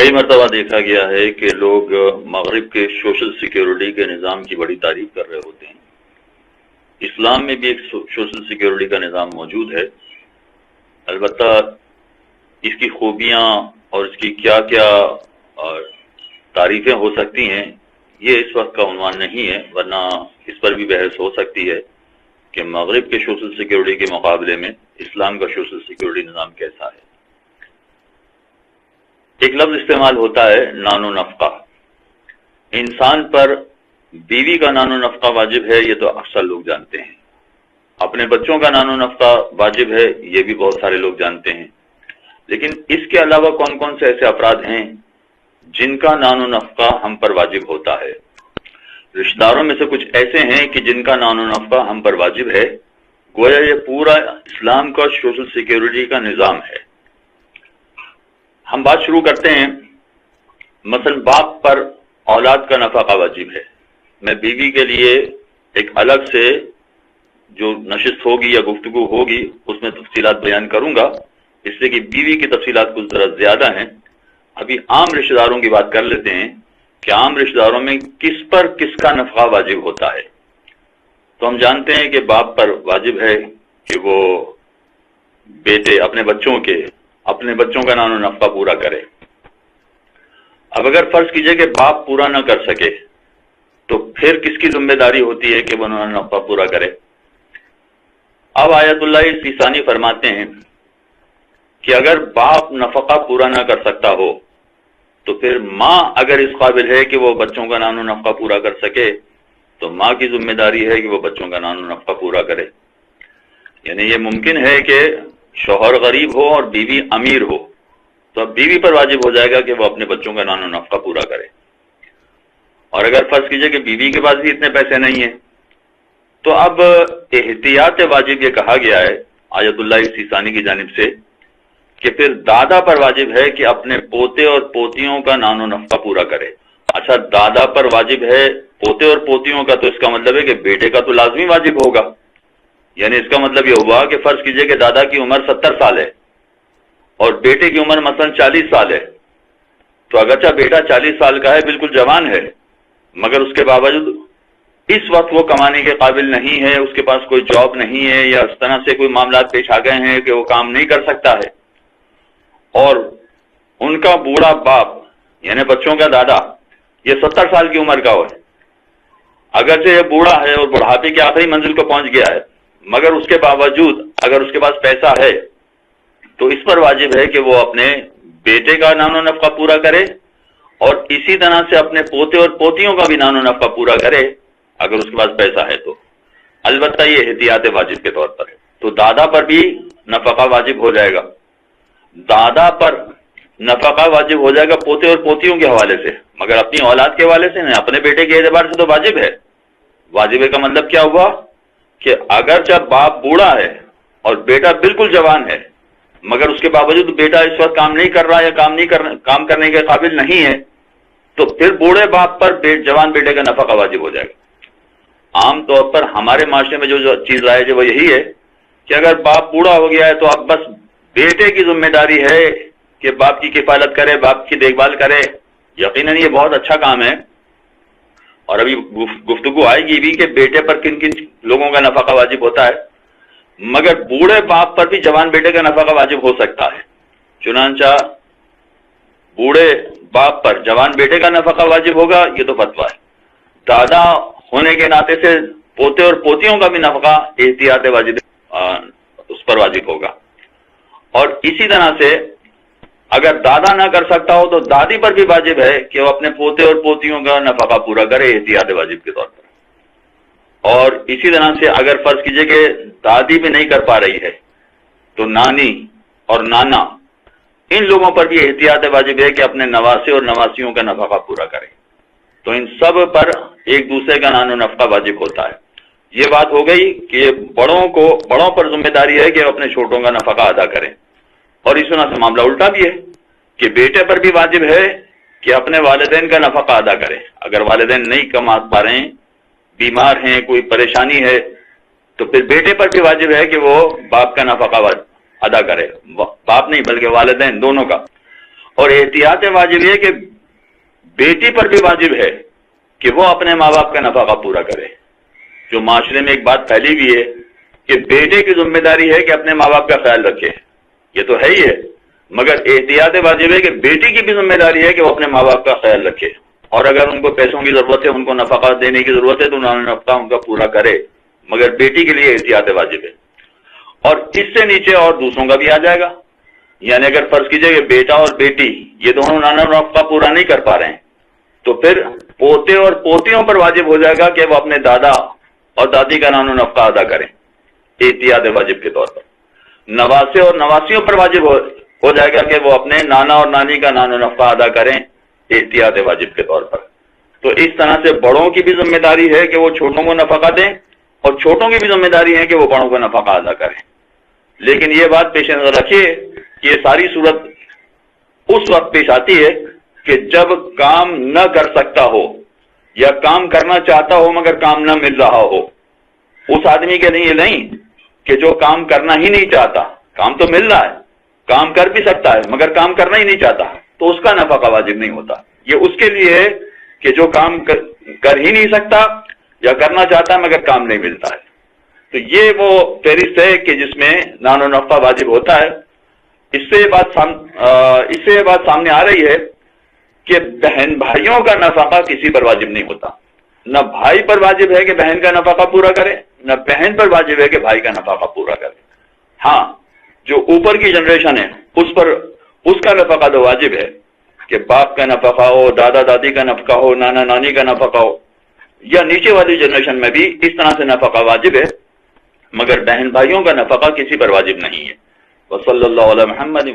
کئی مرتبہ دیکھا گیا ہے کہ لوگ مغرب کے سوشل سیکیورٹی کے نظام کی بڑی تعریف کر رہے ہوتے ہیں۔ اسلام میں بھی ایک سوشل سیکیورٹی کا نظام موجود ہے، البتہ اس کی خوبیاں اور اس کی کیا کیا تعریفیں ہو سکتی ہیں یہ اس وقت کا عنوان نہیں ہے، ورنہ اس پر بھی بحث ہو سکتی ہے کہ مغرب کے سوشل سیکیورٹی کے مقابلے میں اسلام کا سوشل سیکیورٹی نظام کیسا ہے۔ ایک لفظ استعمال ہوتا ہے نان و نفقہ۔ انسان پر بیوی کا نان و نفقہ واجب ہے، یہ تو اکثر لوگ جانتے ہیں۔ اپنے بچوں کا نان و نفقہ واجب ہے، یہ بھی بہت سارے لوگ جانتے ہیں۔ لیکن اس کے علاوہ کون کون سے ایسے افراد ہیں جن کا نان و نفقہ ہم پر واجب ہوتا ہے؟ رشتہ داروں میں سے کچھ ایسے ہیں کہ جن کا نان و نفقہ ہم پر واجب ہے، گویا یہ پورا اسلام کا سوشل سیکیورٹی کا نظام ہے۔ ہم بات شروع کرتے ہیں۔ مثلا باپ پر اولاد کا نفقہ واجب ہے۔ میں بیوی کے لیے ایک الگ سے جو نشست ہوگی یا گفتگو ہوگی اس میں تفصیلات بیان کروں گا، اس لیے کہ بیوی کی تفصیلات کچھ ذرا زیادہ ہیں۔ ابھی عام رشتہ داروں کی بات کر لیتے ہیں کہ عام رشتہ داروں میں کس پر کس کا نفقہ واجب ہوتا ہے۔ تو ہم جانتے ہیں کہ باپ پر واجب ہے کہ وہ بیٹے اپنے بچوں کا نان و نفقہ پورا کرے۔ اب اگر فرض کیجئے کہ باپ پورا نہ کر سکے تو پھر کس کی ذمہ داری ہوتی ہے کہ وہ نان و نفقہ پورا کرے؟ اب آیت اللہ سیسانی فرماتے ہیں کہ اگر باپ نفقہ پورا نہ کر سکتا ہو تو پھر ماں اگر اس قابل ہے کہ وہ بچوں کا نان و نفقہ پورا کر سکے تو ماں کی ذمہ داری ہے کہ وہ بچوں کا نان و نفقہ پورا کرے۔ یعنی یہ ممکن ہے کہ شوہر غریب ہو اور بیوی امیر ہو تو اب بیوی پر واجب ہو جائے گا کہ وہ اپنے بچوں کا نان و نفقہ پورا کرے۔ اور اگر فرض کیجئے کہ بیوی کے پاس بھی اتنے پیسے نہیں ہیں تو اب احتیاط واجب یہ کہا گیا ہے آیت اللہ سیسانی کی جانب سے کہ پھر دادا پر واجب ہے کہ اپنے پوتے اور پوتیوں کا نان و نفقہ پورا کرے۔ اچھا، دادا پر واجب ہے پوتے اور پوتیوں کا، تو اس کا مطلب ہے کہ بیٹے کا تو لازمی واجب ہوگا۔ یعنی اس کا مطلب یہ ہوا کہ فرض کیجئے کہ دادا کی عمر 70 سال ہے اور بیٹے کی عمر مثلا 40 سال ہے، تو اگرچہ بیٹا 40 سال کا ہے، بالکل جوان ہے، مگر اس کے باوجود اس وقت وہ کمانے کے قابل نہیں ہے، اس کے پاس کوئی جاب نہیں ہے یا اس طرح سے کوئی معاملات پیش آ گئے ہیں کہ وہ کام نہیں کر سکتا ہے، اور ان کا بوڑھا باپ یعنی بچوں کا دادا یہ 70 سال کی عمر کا ہے، اگرچہ یہ بوڑھا ہے اور بڑھاپے کی آخری منزل کو پہنچ گیا ہے، مگر اس کے باوجود اگر اس کے پاس پیسہ ہے تو اس پر واجب ہے کہ وہ اپنے بیٹے کا نان و نفقہ پورا کرے اور اسی طرح سے اپنے پوتے اور پوتیوں کا بھی نان و نفقہ پورا کرے اگر اس کے پاس پیسہ ہے تو۔ البتہ یہ احتیاط واجب کے طور پر ہے، تو دادا پر بھی نفقہ واجب ہو جائے گا۔ دادا پر نفقہ واجب ہو جائے گا پوتے اور پوتیوں کے حوالے سے، مگر اپنی اولاد کے حوالے سے نہیں، اپنے بیٹے کے اعتبار سے تو واجب ہے۔ واجب کا مطلب کیا ہوا کہ اگر جب باپ بوڑھا ہے اور بیٹا بالکل جوان ہے مگر اس کے باوجود بیٹا اس وقت کام نہیں کر رہا یا کام کرنے کے قابل نہیں ہے تو پھر بوڑھے باپ پر جوان بیٹے کا نفقہ واجب ہو جائے گا۔ عام طور پر ہمارے معاشرے میں جو چیز رائج ہے وہ یہی ہے کہ اگر باپ بوڑھا ہو گیا ہے تو اب بس بیٹے کی ذمہ داری ہے کہ باپ کی کفالت کرے، باپ کی دیکھ بھال کرے۔ یقیناً یہ بہت اچھا کام ہے اور ابھی گفتگو آئے گی بھی کہ بیٹے پر کن کن لوگوں کا نفقہ واجب ہوتا ہے، مگر بوڑھے باپ پر بھی جوان بیٹے کا نفقہ واجب ہو سکتا ہے۔ چنانچہ بوڑھے باپ پر جوان بیٹے کا نفقہ واجب ہوگا، یہ تو فتویٰ ہے۔ دادا ہونے کے ناطے سے پوتے اور پوتیوں کا بھی نفقہ احتیاط واجب اس پر واجب ہوگا۔ اور اسی طرح سے اگر دادا نہ کر سکتا ہو تو دادی پر بھی واجب ہے کہ وہ اپنے پوتے اور پوتیوں کا نفقہ پورا کرے احتیاط واجب کے طور پر۔ اور اسی طرح سے اگر فرض کیجئے کہ دادی بھی نہیں کر پا رہی ہے تو نانی اور نانا ان لوگوں پر بھی احتیاط واجب ہے کہ اپنے نواسے اور نواسیوں کا نفقہ پورا کرے۔ تو ان سب پر ایک دوسرے کا نان و نفقہ واجب ہوتا ہے۔ یہ بات ہو گئی کہ بڑوں پر ذمہ داری ہے کہ اپنے چھوٹوں کا نفقہ ادا کریں، اور اس طرح سے معاملہ الٹا بھی ہے کہ بیٹے پر بھی واجب ہے کہ اپنے والدین کا نفقہ ادا کرے۔ اگر والدین نہیں کما پا رہے ہیں، بیمار ہیں، کوئی پریشانی ہے، تو پھر بیٹے پر بھی واجب ہے کہ وہ باپ کا نفقہ ادا کرے، باپ نہیں بلکہ والدین دونوں کا۔ اور احتیاط واجب یہ کہ بیٹی پر بھی واجب ہے کہ وہ اپنے ماں باپ کا نفقہ پورا کرے. جو معاشرے میں ایک بات پھیلی ہوئی ہے کہ بیٹے کی ذمہ داری ہے کہ اپنے ماں باپ کا خیال رکھے، یہ تو ہے ہی ہے، مگر احتیاط واجب ہے کہ بیٹی کی بھی ذمہ داری ہے کہ وہ اپنے ماں باپ کا خیال رکھے، اور اگر ان کو پیسوں کی ضرورت ہے، ان کو نفقہ دینے کی ضرورت ہے تو انہوں نے نفقہ ان کا پورا کرے، مگر بیٹی کے لیے احتیاط واجب ہے. اور اس سے نیچے اور دوسروں کا بھی آ جائے گا. یعنی اگر فرض کیجئے کہ بیٹا اور بیٹی یہ دونوں نانا نفقہ پورا نہیں کر پا رہے ہیں تو پھر پوتے اور پوتیوں پر واجب ہو جائے گا کہ وہ اپنے دادا اور دادی کا نانا نفقہ ادا کریں احتیاط واجب کے طور پر. نواسے اور نواسیوں پر واجب ہو جائے گا کہ وہ اپنے نانا اور نانی کا نانا نفقہ ادا کریں احتیاط واجب کے طور پر. تو اس طرح سے بڑوں کی بھی ذمہ داری ہے کہ وہ چھوٹوں کو نفقہ دیں اور چھوٹوں کی بھی ذمہ داری ہے کہ وہ بڑوں کو نفقہ ادا کریں. لیکن یہ بات پیش نظر رکھیے کہ یہ ساری صورت اس وقت پیش آتی ہے کہ جب کام نہ کر سکتا ہو یا کام کرنا چاہتا ہو مگر کام نہ مل رہا ہو. اس آدمی کے لیے نہیں کہ جو کام کرنا ہی نہیں چاہتا، کام تو مل رہا ہے، کام کر بھی سکتا ہے مگر کام کرنا ہی نہیں چاہتا، تو اس کا نفقہ واجب نہیں ہوتا. یہ اس کے لیے ہے کہ جو کام کر ہی نہیں سکتا یا کرنا چاہتا ہے مگر کام نہیں ملتا ہے. تو یہ وہ فہرست ہے کہ جس میں نان و نفقہ واجب ہوتا ہے. اس سے یہ بات سامنے آ رہی ہے کہ بہن بھائیوں کا نفقہ کسی پر واجب نہیں ہوتا. نہ بھائی پر واجب ہے کہ بہن کا نفقہ پورا کرے، نہ بہن پر واجب ہے کہ بھائی کا نفقہ پورا کرے. ہاں، جو اوپر کی جنریشن ہے اس کا نفقہ تو واجب ہے کہ باپ کا نفقہ ہو، دادا دادی کا نفقہ ہو، نانا نانی کا نفقہ ہو، یا نیچے والی جنریشن میں بھی اس طرح سے نفقہ واجب ہے، مگر بہن بھائیوں کا نفقہ کسی پر واجب نہیں ہے. وصلی اللہ علی محمد.